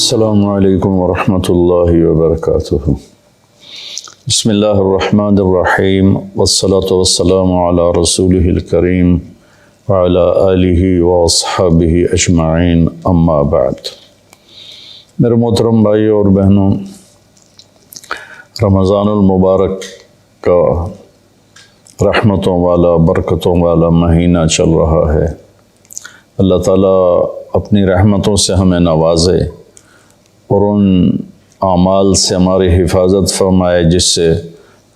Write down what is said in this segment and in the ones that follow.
السلام علیکم ورحمۃ اللہ وبرکاتہ۔ بسم اللہ الرحمن الرحیم والصلاة والسلام علی رسولہ الکریم وعلی آلہ واصحابہ اجمعین، اما بعد۔ میرے محترم بھائیوں اور بہنوں، رمضان المبارک کا رحمتوں والا برکتوں والا مہینہ چل رہا ہے۔ اللہ تعالیٰ اپنی رحمتوں سے ہمیں نوازے اور ان اعمال سے ہماری حفاظت فرمائے جس سے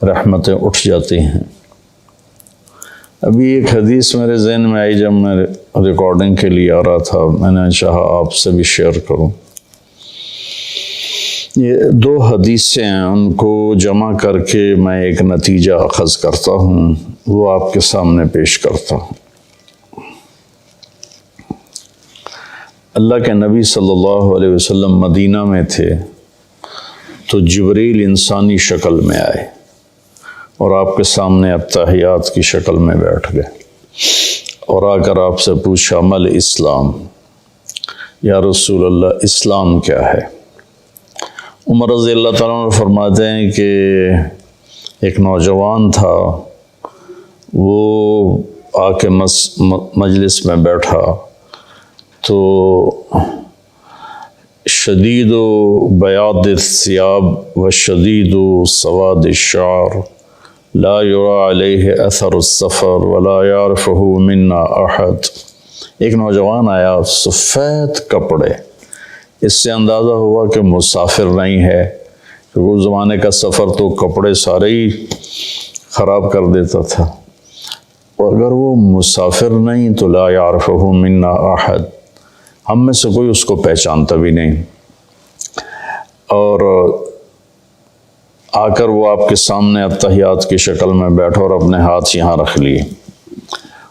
رحمتیں اٹھ جاتی ہیں۔ ابھی ایک حدیث میرے ذہن میں آئی جب میں ریکارڈنگ کے لیے آ رہا تھا، میں نے چاہا آپ سے بھی شیئر کروں۔ یہ دو حدیثیں ہیں، ان کو جمع کر کے میں ایک نتیجہ اخذ کرتا ہوں، وہ آپ کے سامنے پیش کرتا ہوں۔ اللہ کے نبی صلی اللہ علیہ وسلم مدینہ میں تھے تو جبریل انسانی شکل میں آئے اور آپ کے سامنے اتحیات کی شکل میں بیٹھ گئے اور آ کر آپ سے پوچھا مل اسلام، یا رسول اللہ اسلام کیا ہے؟ عمر رضی اللہ تعالیٰ عنہ فرماتے ہیں کہ ایک نوجوان تھا، وہ آ کے مجلس میں بیٹھا تو شدید بیاض الثياب وشدید سواد الشعر لا يرى عليه اثر السفر ولا يعرفه منا احد۔ ایک نوجوان آیا، سفید کپڑے، اس سے اندازہ ہوا کہ مسافر نہیں ہے، کیونکہ اس زمانے کا سفر تو کپڑے سارے ہی خراب کر دیتا تھا، اور اگر وہ مسافر نہیں تو لا يعرفه منا احد، ہم میں سے کوئی اس کو پہچانتا بھی نہیں۔ اور آ کر وہ آپ کے سامنے اتحیات کی شکل میں بیٹھا اور اپنے ہاتھ یہاں رکھ لیے،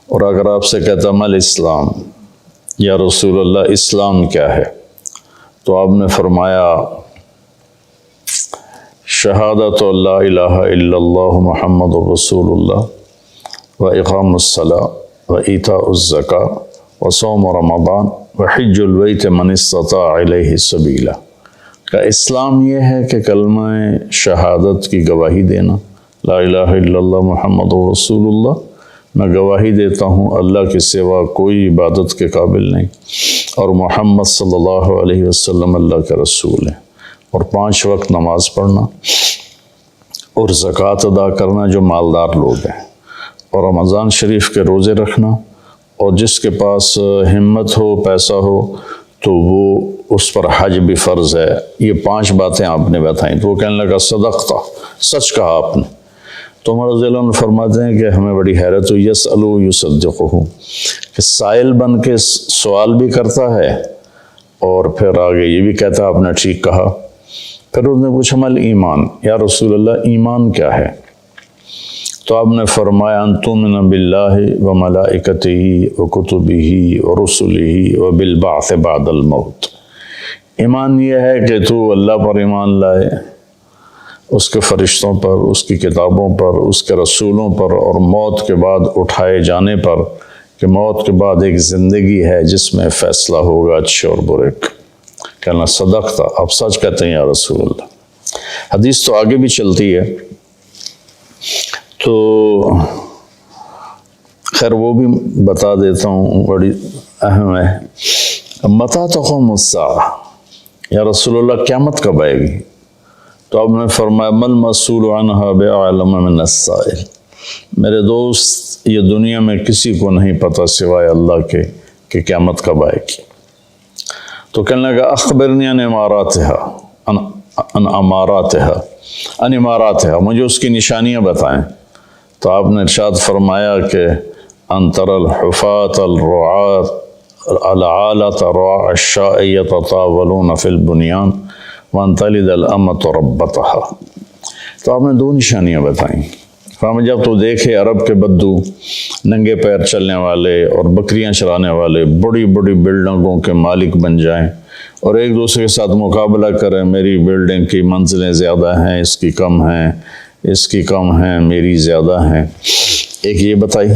اور اگر آپ سے کہتا مل اسلام، یا رسول اللہ اسلام کیا ہے، تو آپ نے فرمایا شہادت لا الہ الا اللہ محمد رسول اللہ و اقام الصلاۃ و ایتاء الزکاۃ و صوم رمضان وحج البیت من استطاع الیہ سبیلا۔ کا اسلام یہ ہے کہ کلمہ شہادت کی گواہی دینا، لا الہ الا اللہ محمد رسول اللہ، میں گواہی دیتا ہوں اللہ کے سوا کوئی عبادت کے قابل نہیں، اور محمد صلی اللہ علیہ وسلم اللہ کے رسول ہیں، اور 5 وقت نماز پڑھنا اور زکوٰۃ ادا کرنا جو مالدار لوگ ہیں، اور رمضان شریف کے روزے رکھنا، اور جس کے پاس ہمت ہو پیسہ ہو تو وہ اس پر حج بھی فرض ہے۔ یہ 5 باتیں آپ نے بتائیں تو وہ کہنے لگا صدقتا، سچ کہا آپ نے۔ تو عمر رضی اللہ عنہ فرماتے ہیں کہ ہمیں بڑی حیرت ہوئی، یسألو یصدقہ، کہ سائل بن کے سوال بھی کرتا ہے اور پھر آگے یہ بھی کہتا ہے آپ نے ٹھیک کہا۔ پھر اس نے پوچھا مل ایمان، یا رسول اللہ ایمان کیا ہے؟ تو آپ نے فرمایا ان تؤمن باللہ وملائکتہ وکتبہ ورسلہ وبالبعث بعد الموت۔ ایمان یہ ہے کہ تو اللہ پر ایمان لائے، اس کے فرشتوں پر، اس کی کتابوں پر، اس کے رسولوں پر، اور موت کے بعد اٹھائے جانے پر، کہ موت کے بعد ایک زندگی ہے جس میں فیصلہ ہوگا اچھے اور برے کا۔ کہنا صدقتا، آپ سچ کہتے ہیں یا رسول اللہ۔ حدیث تو آگے بھی چلتی ہے، تو خیر وہ بھی بتا دیتا ہوں، بڑی اہم ہے۔ متی تقوم الساعہ، یا رسول اللہ قیامت کب آئے گی؟ تو آپ نے فرمایا مل مسئول عنہا بعلم من السائل، میرے دوست یہ دنیا میں کسی کو نہیں پتہ سوائے اللہ کے کہ قیامت کب آئے گی۔ تو کہنے لگا اخبرنی عن اماراتها، مجھے اس کی نشانیاں بتائیں۔ تو آپ نے ارشاد فرمایا کہ ان تری الحفاة الرعاة العالة رعاء الشاء يتطاولون في البنيان وان تلد الامة ربتها۔ تو آپ نے 2 نشانیاں بتائیں۔ فرمایا جب تو دیکھے عرب کے بدو ننگے پیر چلنے والے اور بکریاں چرانے والے بڑی بڑی بلڈنگوں کے مالک بن جائیں اور ایک دوسرے کے ساتھ مقابلہ کریں، میری بلڈنگ کی منزلیں زیادہ ہیں، اس کی کم ہیں، اس کی کم ہیں، میری زیادہ ہیں، ایک یہ بتائی۔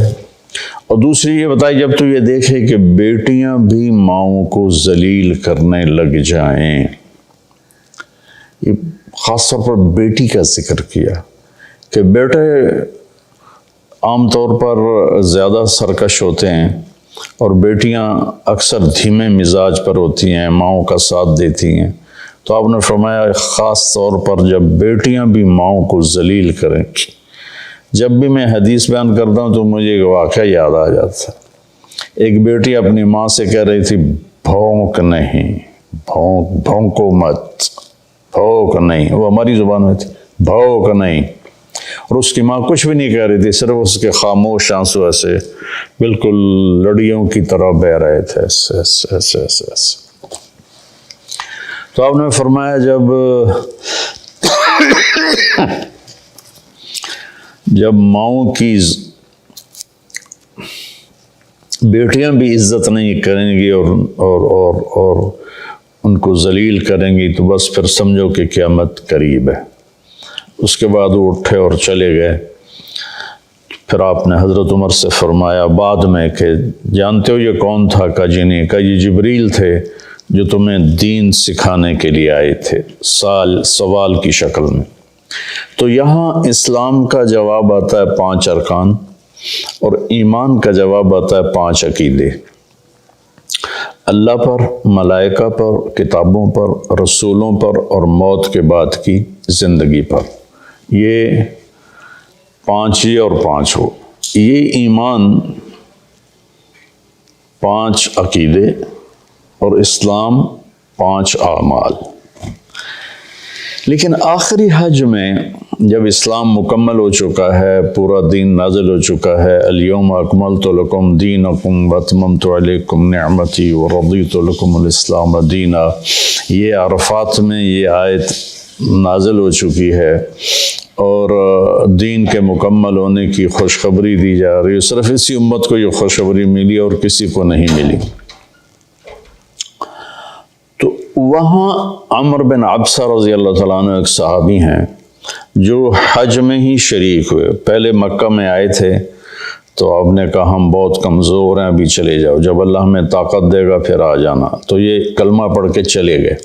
اور دوسری یہ بتائی جب تو یہ دیکھے کہ بیٹیاں بھی ماؤں کو ذلیل کرنے لگ جائیں، خاص طور پر بیٹی کا ذکر کیا کہ بیٹے عام طور پر زیادہ سرکش ہوتے ہیں اور بیٹیاں اکثر دھیمے مزاج پر ہوتی ہیں، ماؤں کا ساتھ دیتی ہیں۔ تو آپ نے فرمایا خاص طور پر جب بیٹیاں بھی ماؤں کو ذلیل کریں۔ جب بھی میں حدیث بیان کرتا ہوں تو مجھے ایک واقعہ یاد آ جاتا ہے۔ ایک بیٹی اپنی ماں سے کہہ رہی تھی بھونک نہیں، بھونکو مت، بھونک نہیں، وہ ہماری زبان میں تھی، بھونک نہیں۔ اور اس کی ماں کچھ بھی نہیں کہہ رہی تھی، صرف اس کے خاموش آنسو ایسے بالکل لڑیوں کی طرح بہہ رہے تھے، ایسے ایسے ایسے ایسے ایسے۔ تو آپ نے فرمایا جب ماؤں کی بیٹیاں بھی عزت نہیں کریں گی اور ان کو ذلیل کریں گی تو بس پھر سمجھو کہ قیامت قریب ہے۔ اس کے بعد وہ اٹھے اور چلے گئے۔ پھر آپ نے حضرت عمر سے فرمایا بعد میں کہ جانتے ہو یہ کون تھا؟ کہا جی نہیں۔ کہا یہ جبریل تھے جو تمہیں دین سکھانے کے لیے آئے تھے، سوال کی شکل میں۔ تو یہاں اسلام کا جواب آتا ہے 5 ارکان اور ایمان کا جواب آتا ہے 5 عقیدے، اللہ پر، ملائکہ پر، کتابوں پر، رسولوں پر اور موت کے بعد کی زندگی پر۔ یہ 5 یہ اور 5 ہو، یہ ایمان، 5 عقیدے اور اسلام 5 اعمال۔ لیکن آخری حج میں جب اسلام مکمل ہو چکا ہے، پورا دین نازل ہو چکا ہے، الیوم اکملت لکم دینکم واتممت علیکم نعمتی ورضیت لکم الاسلام دینا، یہ عرفات میں یہ آیت نازل ہو چکی ہے اور دین کے مکمل ہونے کی خوشخبری دی جا رہی ہے۔ صرف اسی امت کو یہ خوشخبری ملی اور کسی کو نہیں ملی۔ تو وہاں عمر بن عبسہ رضی اللہ تعالیٰ عنہ ایک صحابی ہیں جو حج میں ہی شریک ہوئے۔ پہلے مکہ میں آئے تھے تو آپ نے کہا ہم بہت کمزور ہیں، ابھی چلے جاؤ، جب اللہ ہمیں طاقت دے گا پھر آ جانا۔ تو یہ کلمہ پڑھ کے چلے گئے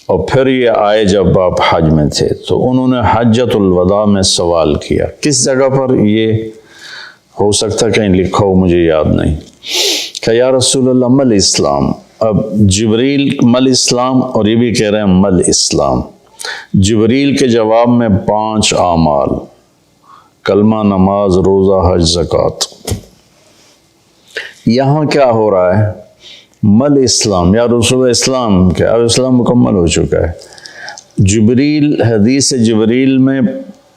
اور پھر یہ آئے جب آپ حج میں تھے تو انہوں نے حجۃ الوداع میں سوال کیا۔ کس جگہ پر یہ ہو سکتا کہیں لکھا ہو، مجھے یاد نہیں، کہ یا رسول اللہ مل اسلام۔ اب جبریل مل اسلام اور یہ بھی کہہ رہے ہیں مل اسلام۔ جبریل کے جواب میں 5 اعمال، کلمہ، نماز، روزہ، حج، زکوٰۃ۔ یہاں کیا ہو رہا ہے؟ مل اسلام، یا رسول اسلام کیا؟ اب اسلام مکمل ہو چکا ہے۔ جبریل، حدیث جبریل میں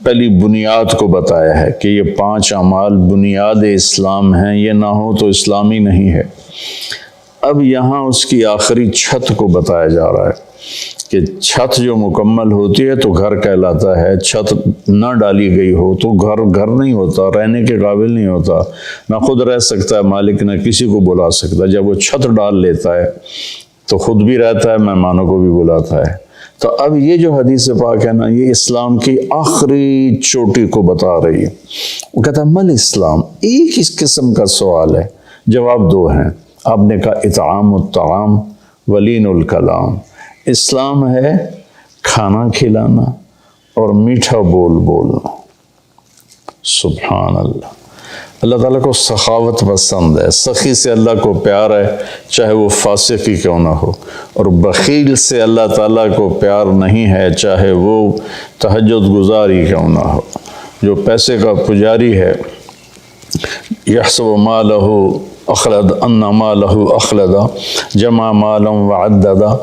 پہلی بنیاد کو بتایا ہے کہ یہ 5 اعمال بنیاد اسلام ہیں، یہ نہ ہو تو اسلامی نہیں ہے۔ اب یہاں اس کی آخری چھت کو بتایا جا رہا ہے کہ چھت جو مکمل ہوتی ہے تو گھر کہلاتا ہے، چھت نہ ڈالی گئی ہو تو گھر نہیں ہوتا، رہنے کے قابل نہیں ہوتا، نہ خود رہ سکتا ہے مالک، نہ کسی کو بلا سکتا۔ جب وہ چھت ڈال لیتا ہے تو خود بھی رہتا ہے، مہمانوں کو بھی بلاتا ہے۔ تو اب یہ جو حدیث پاک ہے نا، یہ اسلام کی آخری چوٹی کو بتا رہی ہے۔ وہ کہتا ہے مل اسلام، ایک اس قسم کا سوال ہے، جواب 2 ہیں۔ آپ نے کہا اطعام الطعام ولین الکلام، اسلام ہے کھانا کھلانا اور میٹھا بول بولنا۔ سبحان اللہ۔ اللہ تعالیٰ کو سخاوت پسند ہے، سخی سے اللہ کو پیار ہے، چاہے وہ فاسق ہی کیوں نہ ہو، اور بخیل سے اللہ تعالیٰ کو پیار نہیں ہے، چاہے وہ تہجد گزار ہی کیوں نہ ہو۔ جو پیسے کا پجاری ہے، یحسب مالہ اخلد ان مالہ اخلد جمع مالا وعددا،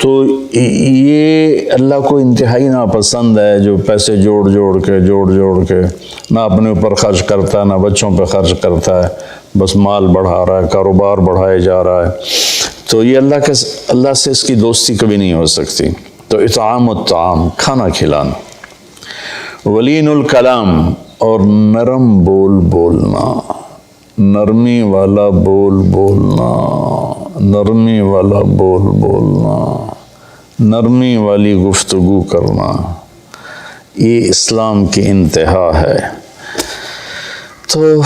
تو یہ اللہ کو انتہائی ناپسند ہے جو پیسے جوڑ کے نہ اپنے اوپر خرچ کرتا ہے، نہ بچوں پہ خرچ کرتا ہے، بس مال بڑھا رہا ہے، کاروبار بڑھائے جا رہا ہے۔ تو یہ اللہ سے اس کی دوستی کبھی نہیں ہو سکتی۔ تو اطعام الطعام، کھانا کھلانا، ولین الکلام، اور نرم بول بولنا، نرمی والا بول بولنا، نرمی والا بول بولنا، نرمی والی گفتگو کرنا، یہ اسلام کی انتہا ہے۔ تو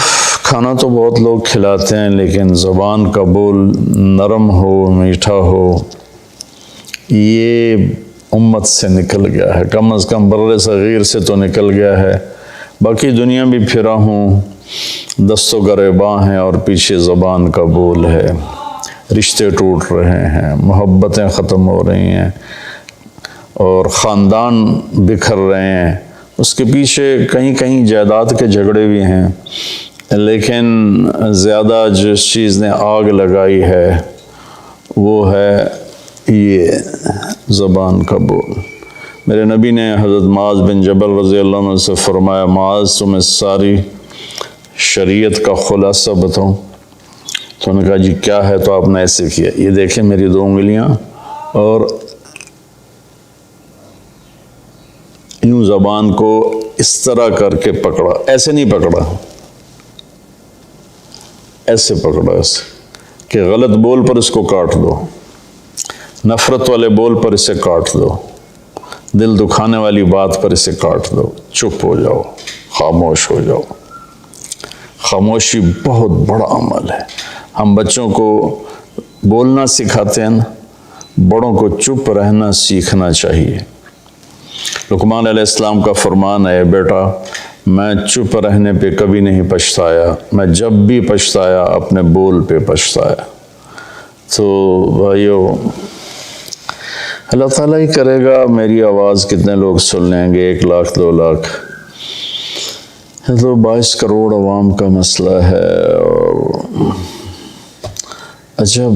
کھانا تو بہت لوگ کھلاتے ہیں، لیکن زبان کا بول نرم ہو، میٹھا ہو، یہ امت سے نکل گیا ہے، کم از کم بر صغیر سے تو نکل گیا ہے، باقی دنیا بھی پھرا ہوں، دست و گریباں ہیں اور پیچھے زبان کا بول ہے، رشتے ٹوٹ رہے ہیں، محبتیں ختم ہو رہی ہیں اور خاندان بکھر رہے ہیں، اس کے پیچھے کہیں کہیں جائیداد کے جھگڑے بھی ہیں، لیکن زیادہ جس چیز نے آگ لگائی ہے وہ ہے یہ زبان کا بول۔ میرے نبی نے حضرت معاذ بن جبل رضی اللہ عنہ سے فرمایا، معاذ تمہیں ساری شریعت کا خلاصہ بتاؤں؟ تو انہوں نے کہا جی کیا ہے؟ تو آپ نے ایسے کیا، یہ دیکھیں میری 2 انگلیاں، اور یوں زبان کو اس طرح کر کے پکڑا، ایسے نہیں پکڑا، ایسے پکڑا، ایسے کہ غلط بول پر اس کو کاٹ دو، نفرت والے بول پر اسے کاٹ دو، دل دکھانے والی بات پر اسے کاٹ دو، چپ ہو جاؤ، خاموش ہو جاؤ۔ خاموشی بہت بڑا عمل ہے۔ ہم بچوں کو بولنا سکھاتے ہیں نا، بڑوں کو چپ رہنا سیکھنا چاہیے۔ لقمان علیہ السلام کا فرمان ہے، بیٹا میں چپ رہنے پہ کبھی نہیں پچھتایا، میں جب بھی پچھتایا اپنے بول پہ پچھتایا۔ تو بھائیو، اللہ تعالیٰ ہی کرے گا میری آواز کتنے لوگ سن لیں گے، 1 لاکھ 2 لاکھ، یہ تو 22 کروڑ عوام کا مسئلہ ہے۔ اور اچھا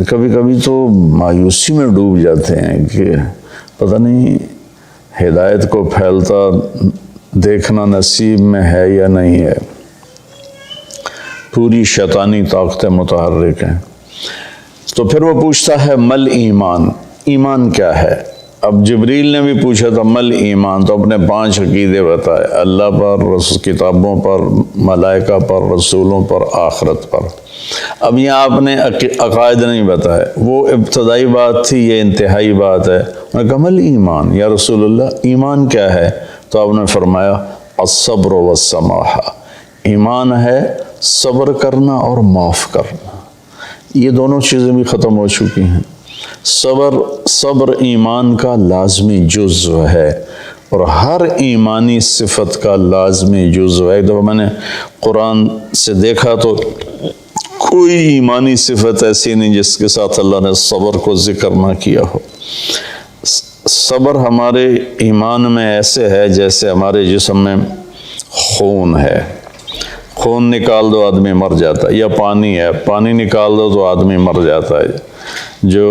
کبھی کبھی تو مایوسی میں ڈوب جاتے ہیں کہ پتہ نہیں ہدایت کو پھیلتا دیکھنا نصیب میں ہے یا نہیں ہے، پوری شیطانی طاقتیں متحرک ہیں۔ تو پھر وہ پوچھتا ہے مل ایمان، ایمان کیا ہے؟ اب جبریل نے بھی پوچھا تھا مل ایمان، تو اپنے 5 عقیدے بتائے، اللہ پر، کتابوں پر، ملائکہ پر، رسولوں پر، آخرت پر۔ اب یہاں آپ نے عقائد نہیں بتائے، وہ ابتدائی بات تھی، یہ انتہائی بات ہے۔ انہوں نے کہا مل ایمان یا رسول اللہ، ایمان کیا ہے؟ تو آپ نے فرمایا الصبر والسماحہ، ایمان ہے صبر کرنا اور معاف کرنا۔ یہ دونوں چیزیں بھی ختم ہو چکی ہیں۔ صبر ایمان کا لازمی جزو ہے، اور ہر ایمانی صفت کا لازمی جزو ہے۔ ایک دفعہ میں نے قرآن سے دیکھا تو کوئی ایمانی صفت ایسی نہیں جس کے ساتھ اللہ نے صبر کو ذکر نہ کیا ہو۔ صبر ہمارے ایمان میں ایسے ہے جیسے ہمارے جسم میں خون ہے، خون نکال دو آدمی مر جاتا ہے، یا پانی ہے، پانی نکال دو تو آدمی مر جاتا ہے، جو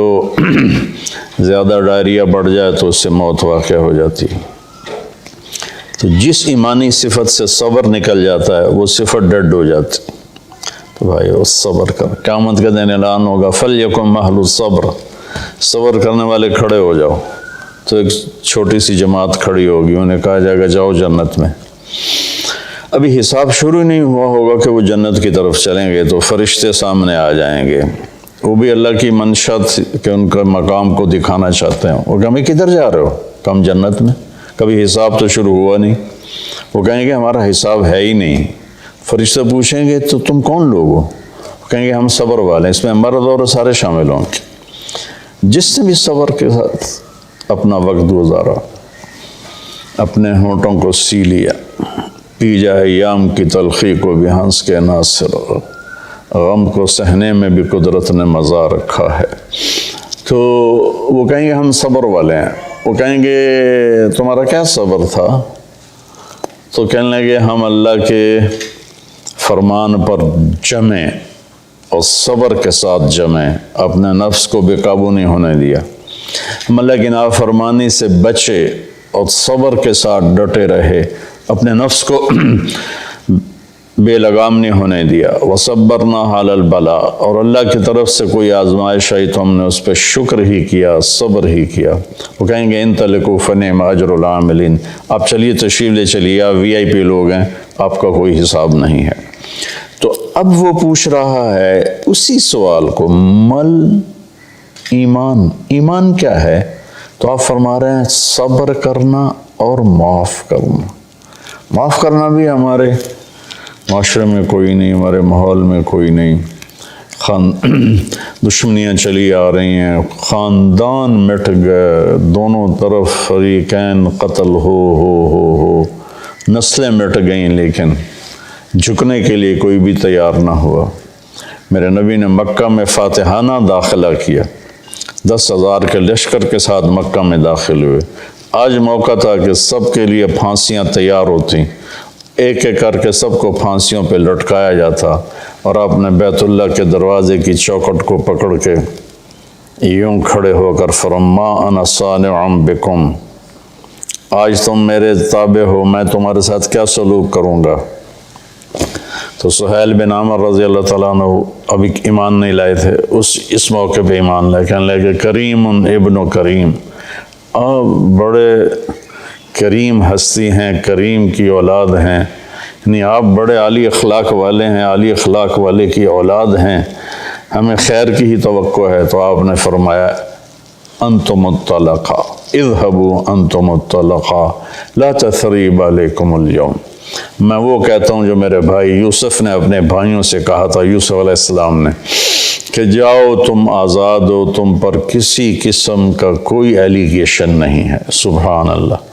زیادہ ڈائریا بڑھ جائے تو اس سے موت واقع ہو جاتی ہے۔ تو جس ایمانی صفت سے صبر نکل جاتا ہے وہ صفت ڈیڈ ہو جاتی۔ تو بھائی وہ صبر کر، قیامت کا دن اعلان ہوگا فَلْيَكُنْ مَحْلُ الصَّبْرِ، صبر کرنے والے کھڑے ہو جاؤ۔ تو ایک چھوٹی سی جماعت کھڑی ہوگی، انہیں کہا جائے گا جاؤ جنت میں۔ ابھی حساب شروع نہیں ہوا ہوگا کہ وہ جنت کی طرف چلیں گے، تو فرشتے سامنے آ جائیں گے، وہ بھی اللہ کی منشا کہ ان کا مقام کو دکھانا چاہتے ہیں۔ وہ کہیں کدھر جا رہے ہو؟ ہم جنت میں، کبھی حساب تو شروع ہوا نہیں۔ وہ کہیں گے ہمارا حساب ہے ہی نہیں۔ فرشتے پوچھیں گے تو تم کون لوگ ہو؟ کہیں گے ہم صبر والے ہیں، اس میں مرد اور سارے شامل ہوں گے۔ جس نے بھی صبر کے ساتھ اپنا وقت گزارا، اپنے ہونٹوں کو سی لیا، پی جائے ایام کی تلخی کو بھی ہنس کے ناصر، غم کو سہنے میں بھی قدرت نے مزہ رکھا ہے، تو وہ کہیں گے ہم صبر والے ہیں۔ وہ کہیں گے تمہارا کیا صبر تھا؟ تو کہنے لگے ہم اللہ کے فرمان پر جمے اور صبر کے ساتھ جمے، اپنے نفس کو بے قابو نہیں ہونے دیا، ہم اللہ کی نافرمانی سے بچے اور صبر کے ساتھ ڈٹے رہے، اپنے نفس کو بے لگام نہیں ہونے دیا۔ وَصَبَّرْنَا عَلَى الْبَلَاءِ، اور اللہ کی طرف سے کوئی آزمائش آئی تو ہم نے اس پہ شکر ہی کیا، صبر ہی کیا۔ وہ کہیں گے انطلقوا فنعم اجر العاملین، آپ چلیے تشریف لے چلیے، آپ VIP لوگ ہیں، آپ کا کوئی حساب نہیں ہے۔ تو اب وہ پوچھ رہا ہے اسی سوال کو، مل ایمان، ایمان کیا ہے؟ تو آپ فرما رہے ہیں صبر کرنا اور معاف کرنا۔ معاف کرنا بھی ہمارے معاشرے میں کوئی نہیں، ہمارے ماحول میں کوئی نہیں، دشمنیاں چلی آ رہی ہیں، خاندان مٹ گئے، دونوں طرف فریقین قتل ہو، نسلیں مٹ گئیں، لیکن جھکنے کے لیے کوئی بھی تیار نہ ہوا۔ میرے نبی نے مکہ میں فاتحانہ داخلہ کیا، 10,000 کے لشکر کے ساتھ مکہ میں داخل ہوئے۔ آج موقع تھا کہ سب کے لیے پھانسیاں تیار ہوتی، ایک ایک کر کے سب کو پھانسیوں پہ لٹکایا جاتا، اور آپ نے بیت اللہ کے دروازے کی چوکھٹ کو پکڑ کے یوں کھڑے ہو کر فرما انا صانع بکم، آج تم میرے تابع ہو، میں تمہارے ساتھ کیا سلوک کروں گا۔ تو سہیل بن عامر رضی اللہ تعالیٰ عنہ ابھی ایمان نہیں لائے تھے، اس موقع پہ ایمان لائے، کہنے لگے کریم ابن کریم، آپ بڑے کریم ہستی ہیں، کریم کی اولاد ہیں، یعنی آپ بڑے عالی اخلاق والے ہیں، عالی اخلاق والے کی اولاد ہیں، ہمیں خیر کی ہی توقع ہے۔ تو آپ نے فرمایا انتم الطلقاء اذهبوا انتم الطلقاء لا تثریب علیکم اليوم۔ میں وہ کہتا ہوں جو میرے بھائی یوسف نے اپنے بھائیوں سے کہا تھا، یوسف علیہ السلام نے، کہ جاؤ تم آزاد ہو، تم پر کسی قسم کا کوئی ایلیگیشن نہیں ہے۔ سبحان اللہ۔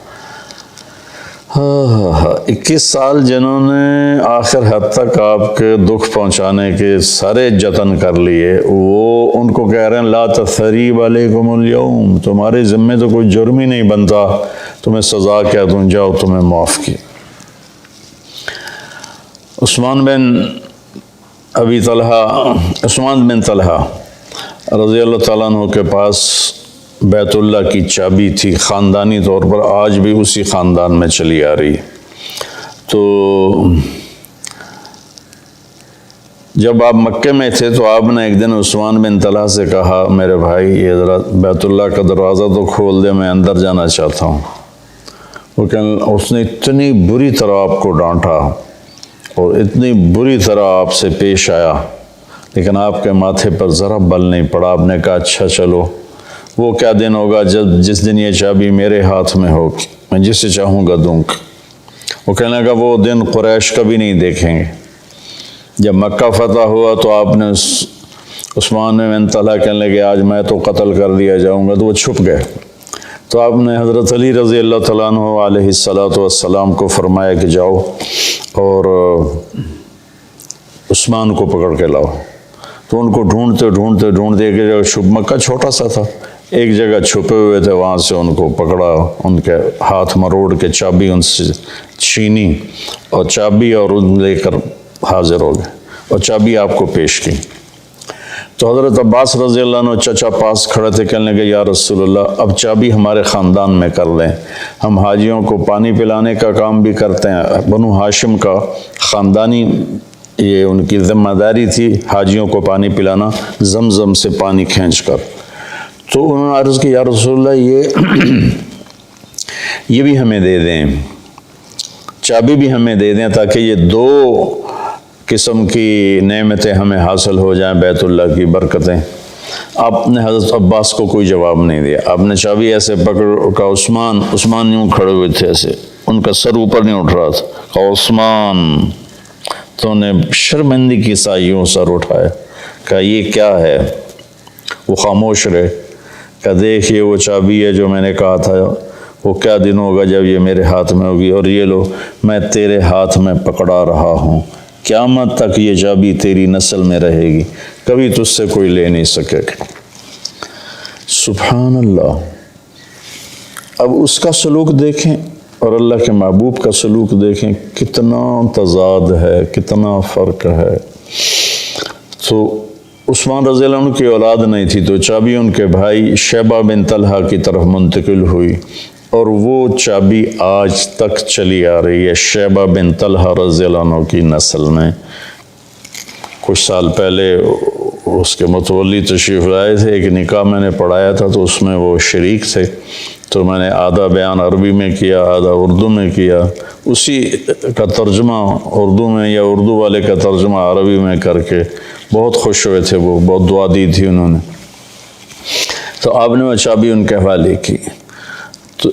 21 سال جنہوں نے آخر حد تک آپ کے دکھ پہنچانے کے سارے جتن کر لیے، وہ ان کو کہہ رہے ہیں لا تثریب علیکم اليوم، تمہارے ذمے تو کوئی جرم ہی نہیں بنتا، تمہیں سزا کیا دوں، جاؤ تمہیں معاف کیا۔ عثمان بن طلحہ رضی اللہ تعالیٰ عنہ کے پاس بیت اللہ کی چابی تھی، خاندانی طور پر آج بھی اسی خاندان میں چلی آ رہی۔ تو جب آپ مکے میں تھے تو آپ نے ایک دن عثمان بن طلحہ سے کہا میرے بھائی یہ ذرا بیت اللہ کا دروازہ تو کھول دے، میں اندر جانا چاہتا ہوں۔ اس نے اتنی بری طرح آپ کو ڈانٹا اور اتنی بری طرح آپ سے پیش آیا، لیکن آپ کے ماتھے پر ذرا بل نہیں پڑا۔ آپ نے کہا اچھا چلو، وہ کیا دن ہوگا جس دن یہ چابی میرے ہاتھ میں ہوگی، میں جسے چاہوں گا دوں گا۔ وہ کہنے لگا وہ دن قریش کبھی نہیں دیکھیں گے۔ جب مکہ فتح ہوا تو آپ نے عثمان بن طلحہ کہنے لگے آج میں تو قتل کر دیا جاؤں گا، تو وہ چھپ گئے۔ تو آپ نے حضرت علی رضی اللہ تعالیٰ عنہ علیہ السلام کو فرمایا کہ جاؤ اور عثمان کو پکڑ کے لاؤ۔ تو ان کو ڈھونڈتے ایک جگہ مکہ چھوٹا سا تھا، ایک جگہ چھپے ہوئے تھے، وہاں سے ان کو پکڑا، ان کے ہاتھ مروڑ کے چابی ان سے چھینی، اور چابی اور ان لے کر حاضر ہو گئے اور چابی آپ کو پیش کی۔ تو حضرت عباس رضی اللہ عنہ چچا پاس کھڑے تھے، کہنے لگے یا رسول اللہ اب چابی ہمارے خاندان میں کر لیں، ہم حاجیوں کو پانی پلانے کا کام بھی کرتے ہیں، بنو ہاشم کا خاندانی یہ ان کی ذمہ داری تھی حاجیوں کو پانی پلانا، زمزم سے پانی کھینچ کر۔ تو انہوں نے عرض کی یا رسول اللہ یہ بھی ہمیں دے دیں، چابی بھی ہمیں دے دیں تاکہ یہ دو قسم کی نعمتیں ہمیں حاصل ہو جائیں، بیت اللہ کی برکتیں۔ آپ نے حضرت عباس کو کوئی جواب نہیں دیا، آپ نے چابی ایسے پکڑ کا عثمان یوں کھڑے ہوئے تھے، ایسے ان کا سر اوپر نہیں اٹھ رہا تھا، کہا عثمان، تو نے شرمندگی کی سا یوں سر اٹھایا، کہا یہ کیا ہے؟ وہ خاموش رہے، کہا دیکھ یہ وہ چابی ہے جو میں نے کہا تھا، وہ کیا دن ہوگا جب یہ میرے ہاتھ میں ہوگی، اور یہ لو میں تیرے ہاتھ میں پکڑا رہا ہوں، قیامت تک یہ چابی تیری نسل میں رہے گی، کبھی تجھ سے کوئی لے نہیں سکے گا۔ سبحان اللہ۔ اب اس کا سلوک دیکھیں اور اللہ کے محبوب کا سلوک دیکھیں، کتنا تضاد ہے، کتنا فرق ہے۔ تو عثمان رضی اللہ عنہ کی اولاد نہیں تھی، تو چابی ان کے بھائی شیبہ بن طلحہ کی طرف منتقل ہوئی، اور وہ چابی آج تک چلی آ رہی ہے شیبہ بن طلحہ رضی اللہ عنہ کی نسل میں۔ کچھ سال پہلے اس کے متولی تشریف لائے تھے، ایک نکاح میں نے پڑھایا تھا تو اس میں وہ شریک تھے، تو میں نے آدھا بیان عربی میں کیا، آدھا اردو میں کیا، اسی کا ترجمہ اردو میں یا اردو والے کا ترجمہ عربی میں کر کے بہت خوش ہوئے تھے، وہ بہت دعا دی تھی انہوں نے۔ تو آپ نے وہ چابی ان کے حوالے کی۔ تو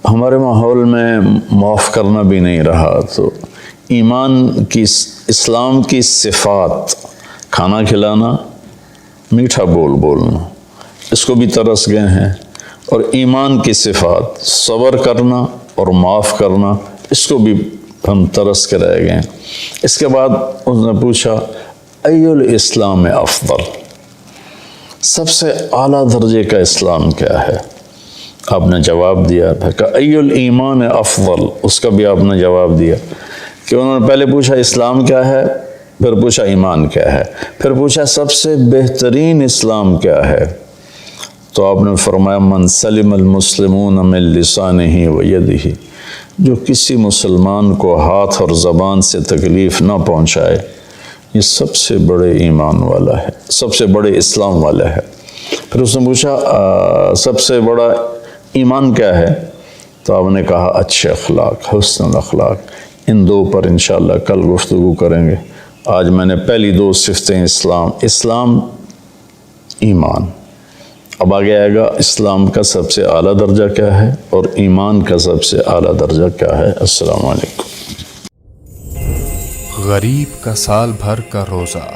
ہمارے ماحول میں معاف کرنا بھی نہیں رہا، تو ایمان کی، اسلام کی صفات کھانا کھلانا، میٹھا بولنا، اس کو بھی ترس گئے ہیں۔ اور ایمان کی صفات، صبر کرنا اور معاف کرنا، اس کو بھی ہم ترس کے رہ گئے۔ اس کے بعد اس نے پوچھا ای الاسلام افضل، سب سے اعلیٰ درجے کا اسلام کیا ہے؟ آپ نے جواب دیا تھا کہ ای الایمان افضل، اس کا بھی آپ نے جواب دیا کہ انہوں نے پہلے پوچھا اسلام کیا ہے، پھر پوچھا ایمان کیا ہے، پھر پوچھا سب سے بہترین اسلام کیا ہے؟ تو آپ نے فرمایا من سلم المسلمون من لسانہ و یدہ، جو کسی مسلمان کو ہاتھ اور زبان سے تکلیف نہ پہنچائے، یہ سب سے بڑے ایمان والا ہے، سب سے بڑے اسلام والا ہے۔ پھر اس نے پوچھا سب سے بڑا ایمان کیا ہے؟ تو آپ نے کہا اچھے اخلاق، حسن الاخلاق۔ ان دو پر انشاءاللہ کل گفتگو کریں گے۔ آج میں نے پہلی دو صفتیں اسلام ایمان، اب آگے آئے گا اسلام کا سب سے اعلیٰ درجہ کیا ہے اور ایمان کا سب سے اعلیٰ درجہ کیا ہے۔ السلام علیکم۔ غریب کا سال بھر کا روزہ،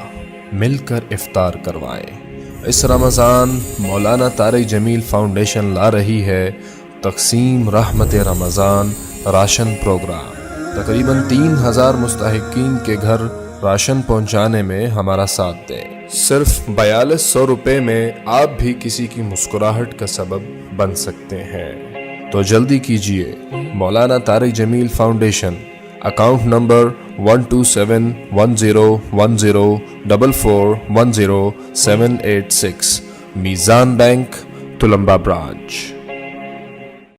مل کر افطار کروائیں۔ اس رمضان مولانا طارق جمیل فاؤنڈیشن لا رہی ہے تقسیم رحمت رمضان راشن پروگرام۔ تقریباً 3000 مستحقین کے گھر راشن پہنچانے میں ہمارا ساتھ دیں۔ صرف 4200 روپے میں آپ بھی کسی کی مسکراہٹ کا سبب بن سکتے ہیں، تو جلدی کیجیے۔ مولانا طارق جمیل فاؤنڈیشن، اکاؤنٹ نمبر 127101044100786، میزان بینک، تلمبا برانچ۔